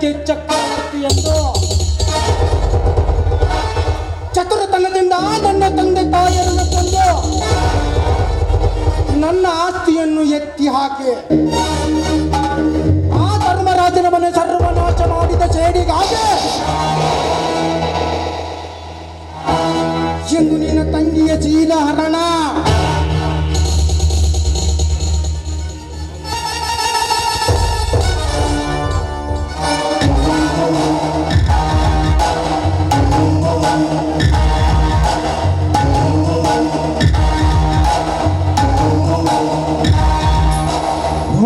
ರಾಜ್ಯಕ್ಕೆ ಚಕ್ರವರ್ತಿ ಎಂದು ಚತುರತನದಿಂದ ನನ್ನ ತಂದೆ ತಾಯಿಯರನ್ನು ಕೊಂದು ನನ್ನ ಆಸ್ತಿಯನ್ನು ಎತ್ತಿ ಹಾಕಿ ಆ ಧರ್ಮರಾಜನ ಮನೆ ಸರ್ವನಾಶ ಮಾಡಿದ ಸೇಡಿಗಾಗಿ ಎಂದು ನಿನ್ನ ತಂಗಿಯ ಚೀಲ ಹರಣ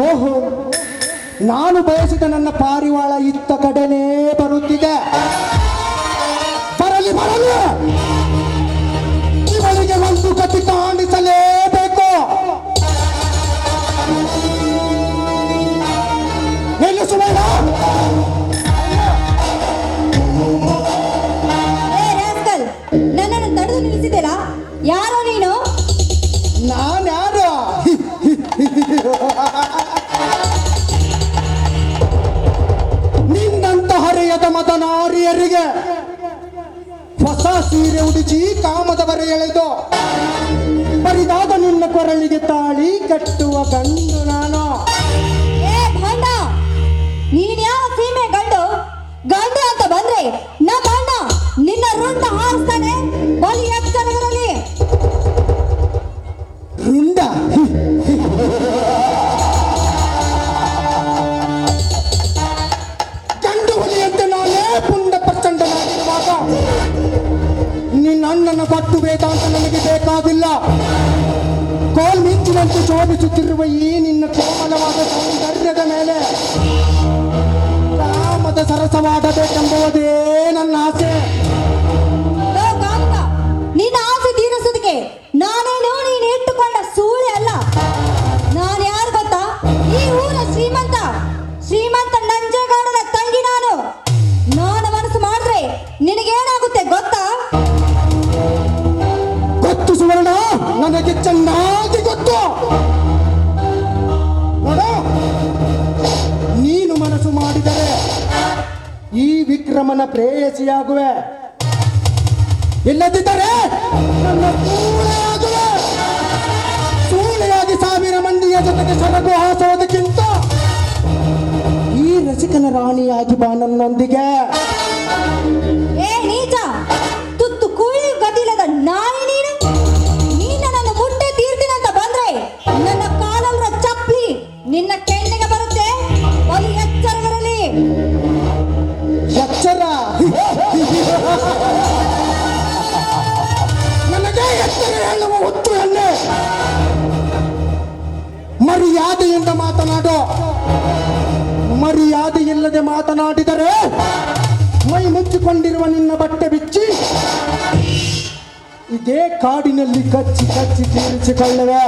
ಓಹೋ, ನಾನು ಬಯಸಿದ ನನ್ನ ಪಾರಿವಾಳ ಇತ್ತ ಕಡೆನೇ ಬರುತ್ತಿದೆ. ಬರಲಿ ಬರಲಿ, ಇವಳಿಗೆ ಒಂದು ಗತಿ ಕಾಣಿಸಲೇಬೇಕು. ನಿಲ್ಲಿಸುವೇಣ? ನನ್ನನ್ನು ತಡೆದು ನಿಲ್ಲಿಸಿದೆಲ್ಲ, ಯಾರೋ ನೀನು? ನಾನ್ಯಾರು? ನಿನ್ನಂತ ಹರೆಯದ ಮತನಾರಿಯರಿಗೆ ಹೊಸ ಸೀರೆ ಉಡಿಸಿ ಕಾಮದವರೆ ಎಳೆದು ಬರಿದಾದ ನಿನ್ನ ಕೊರಳಿಗೆ ತಾಳಿ ಕಟ್ಟುವ ಗಂಡು ನಾನು. ಭಂಡ, ನೀನ್ ಯಾವ ಸೀಮೆ ಗಂಡು? ಗಂಡು ಅಂತ ಬಂದ್ರೆ ನಮ್ಮ ಅಣ್ಣ ನಿನ್ನ ರುಂಡ ಹಾರಿಸ್ತಾನೆ. ಬಲಿ ಎಚ್ಚರವಿರಲಿ. ರುಂಡ? ಗಂಡು ಹುಲಿಯಂತೆ ನಾನೇ ಪುಂಡ ಪ್ರಚಂಡನಾಗಿರುವಾಗ ನಿನ್ನ ಅಣ್ಣನ ಬಟ್ಟು ವೇದಾಂತ ನನಗೆ ಬೇಕಾಗಿಲ್ಲ. ಕೋಲ್ ಮಿಂಚಿನಂತೆ ಶೋಭಿಸುತ್ತಿರುವ ಈ ನಿನ್ನ ಕೋಮಲವಾದ ಸೌಂದರ್ಯದ ಮೇಲೆ ಕಾಮದ ಸರಸವಾಡಬೇಕೆಂಬುದೇ ನನ್ನ ಆಸೆ. ನಿನ್ನ ಆಸೆ ತೀರಿಸೋದಕ್ಕೆ ನಾನೇನು ನೀನು ಇಟ್ಟುಕೊಂಡ ಸೂಳೆ ಅಲ್ಲ. ನಾನು ಯಾರು ಗೊತ್ತಾ? ಈ ಊರ ಶ್ರೀಮಂತ ನಂಜೇಗೌಡನ ತಂಗಿ ನಾನು. ನಾನು ಮನಸ್ಸು ಮಾಡಿದ್ರೆ ನಿನಗೇನಾಗುತ್ತೆ ಗೊತ್ತಾ? ಗೊತ್ತು ಸುವರ್ಣ, ನನಗೆ ಚೆನ್ನಾಗಿ ಗೊತ್ತು. ನೋಡು, ನೀನು ಮನಸ್ಸು ಮಾಡಿದರೆ ಈ ವಿಕ್ರಮನ ಪ್ರೇಯಸಿಯಾಗುವೆ, ಇಲ್ಲದಿದ್ದರೆ ನನ್ನ ಸೂಳೆಯಾಗುವೆ. ಸೂಳೆಯಾಗಿ 1000 ಮಂದಿಯ ಜೊತೆಗೆ ಸರಗು ಹಾಸೋದಕ್ಕಿಂತ ಈ ರಸಿಕನ ರಾಣಿಯಾಗಿ ಬಾ ನನ್ನೊಂದಿಗೆ. ಏ ನೀಚ, ತುತ್ತು ಕುಳಿ ಗತಿಲದ ನಾಯಿ ನೀನು. ನೀನು ನನ್ನ ಮುಟ್ಟೆ ತೀರ್ತೀನಂತ ಬಂದ್ರೆ ನನ್ನ ಕಾಲರ ಚಪ್ಪಲಿ ನಿನ್ನ ಕೆನ್ನೆಗೆ ಬರುತ್ತೆ. ಬಲಿ ಎಚ್ಚರವಿರಲಿ. ಎಚ್ಚರ? ನನಗೆ ಎಚ್ಚರ ಹೇಳುವ ಹೊತ್ತು ಎಣ್ಣೆ. ಮರ್ಯಾದೆಯಿಂದ ಮಾತನಾಡು. ಮರ್ಯಾದೆ ಇಲ್ಲದೆ ಮಾತನಾಡಿದರೆ ಮೈ ಮುಚ್ಚಿಕೊಂಡಿರುವ ನಿನ್ನ ಬಟ್ಟೆ ಬಿಚ್ಚಿ ಇದೇ ಕಾಡಿನಲ್ಲಿ ಕಚ್ಚಿ ಕಚ್ಚಿ ತೀರಿಸಿಕೊಳ್ಳುವೆ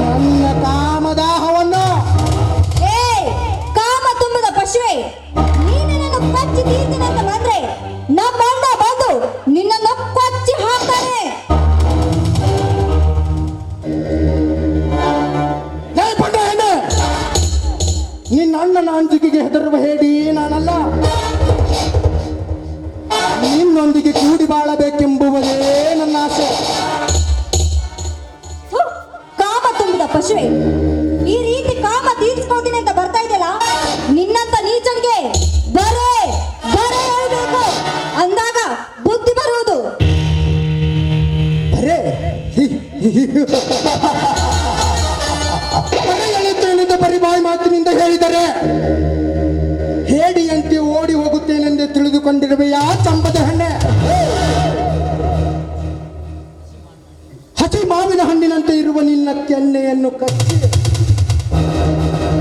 ನನ್ನ ಕಾಮದಾಹವನ್ನು. ಏ ಕಾಮ ತುಂಬದ ಪಶುವೆ, ನೀನು ನನ್ನ ಕಚ್ಚಿ ತೀರ್ತೀನಂತ ಬಂದ್ರೆ ನಮ್ಮ ಅಣ್ಣ ಬಂದು ನಿನ್ನನ್ನು ಕಚ್ಚಿ ಹಾಕ್ತಾನೆ. ನಿನ್ನ ಅಣ್ಣನ ಅಂಜಿಕೆಗೆ ಹೆದರುವ ಹೇಳಿ ನಾನಲ್ಲ. ನಿನ್ನೊಂದಿಗೆ ಕೂಡಿ ಬಾಳಬೇಕೆಂಬುವುದೇ ನನ್ನ ಆಸೆ. ಕಾಮ ತುಂಬಿದ ಪಶುವೆ, ಈ ರೀತಿ ಕಾಮ ತೀರ್ಸ್ಕೊಳ್ತೀನಿ ಅಂತ ಬರ್ತಾ ಇದೆಯಲ್ಲ, ನಿನ್ನಂತ ನೀಚನಿಗೆ ಬರೇ ಹೇಳ್ಬೇಕು. ಅಂದಾಗ ಬುದ್ಧಿ ಬರುವುದು. ಬರೇ ಎಳೆಯುತ್ತೇನೆಂದು ಬರಿ ಬಾಯಿ ಮಾತಿನಿಂದ ಹೇಳಿದರೆ ಹೇಡಿಯಂತೆ ಓಡಿ ಹೋಗುತ್ತೇನೆಂದು ತಿಳಿದುಕೊಂಡಿರುವೆಯಾ ಚಂಪದ ಹಣ್ಣೆ? ಹಸಿ ಮಾವಿನ ಹಣ್ಣಿನಂತೆ ಇರುವ ನಿನ್ನ ಕೆನ್ನೆಯನ್ನು ಕಚ್ಚಿ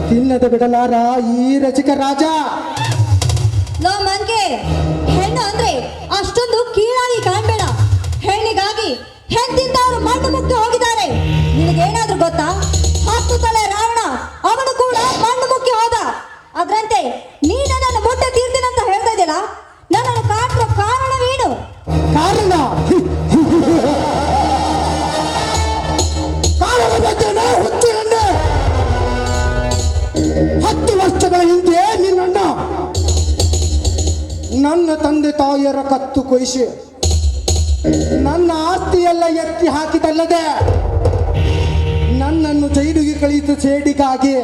ತಿನ್ನದ ಬಿಡಲಾರ ಈ ರಸಿಕ ರಾಜ. ಲೋ ಮನ್ಗೆ, ಹೆಣ್ಣು ಅಂದ್ರೆ ಅಷ್ಟೊಂದು ಕೀಳಾಗಿ ಕಾಣ್ಬೇಡ. ಹೆಣ್ಣಿಗಾಗಿ ಹೆಂತಿದ್ದವರು ಮಣ್ಣು ಮುಕ್ಕಿ ಹೋಗಿದ್ದಾರೆ. ನಿನಗೇನಾದ್ರೂ ಗೊತ್ತಾ? 10 ತಲೆ ರಾವಣ, ಅವನು ಕೂಡ ಮಣ್ಣು ಮುಕ್ಕಿ ಹೋದ. ಅದ್ರಂತೆ ನೀನು ನನ್ನ ಮುಟ್ಟೆ ತೀರ್ತೀನಂತ ಹೇಳ್ತಾ ಇದೆಯಲ್ಲ, ನನ್ನನ್ನು ಕಾಡುವ ಕಾರಣವೇನು? ಕಾರಣ ಹುಚ್ಚು ಎಣ್ಣೆ. 10 ವರ್ಷಗಳ ಹಿಂದೆ ನಿನ್ನಣ್ಣ ನನ್ನ ತಂದೆ ತಾಯಿಯರ ಕತ್ತು ಕೊಯ್ಸಿ ನನ್ನ ಆಸ್ತಿಯೆಲ್ಲ ಎತ್ತಿ ಹಾಕಿದಲ್ಲದೆ ನನ್ನನ್ನು ಜೈಲಿಗೆ ಕಳಿಸಿದ ಸೇಡಿಗಾಗಿ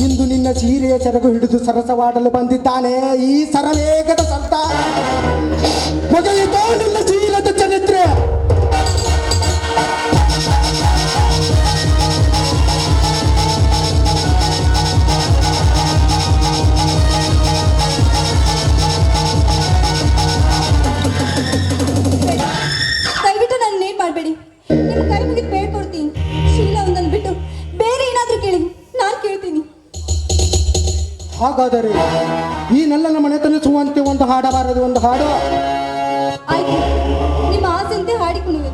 ಇಂದು ನಿನ್ನ ಸೀರೆಯ ಸೆರಗು ಹಿಡಿದು ಸರಸವಾಡಲು ಬಂದಿದ್ದಾನೆ ಈ ಸರವೇಗದ ಸರ್ದಾರ. ಮುಗಿಯಿತೋ ನಿನ್ನ ಶೀಲದ ಚರಿತ್ರೆ. ದಯವಿಟ್ಟು ನನ್ನ ನೇಟ್ ಮಾಡಬೇಡಿ. ನಿಮ್ಮ ಕೈ ಮುಗಿದು ಬೇಡ್ಕೊಡ್ತೀನಿ. ಶೀಲಾ ಒಂದನ್ನು ಬಿಟ್ಟು ಬೇರೆ ಏನಾದರೂ ಕೇಳಿ, ನಾನು ಕೇಳ್ತೀನಿ. ಹಾಗಾದರೆ ಈ ನಲ್ಲನ ಮನೆ ತನಿಸುವಂತೆ ಒಂದು ಹಾಡಬಾರದು, ಒಂದು ಹಾಡು. ಆಯ್ತು, ನಿಮ್ಮ ಆಸೆಯಂತೆ ಹಾಡಿ ಕುಣಿವೆ.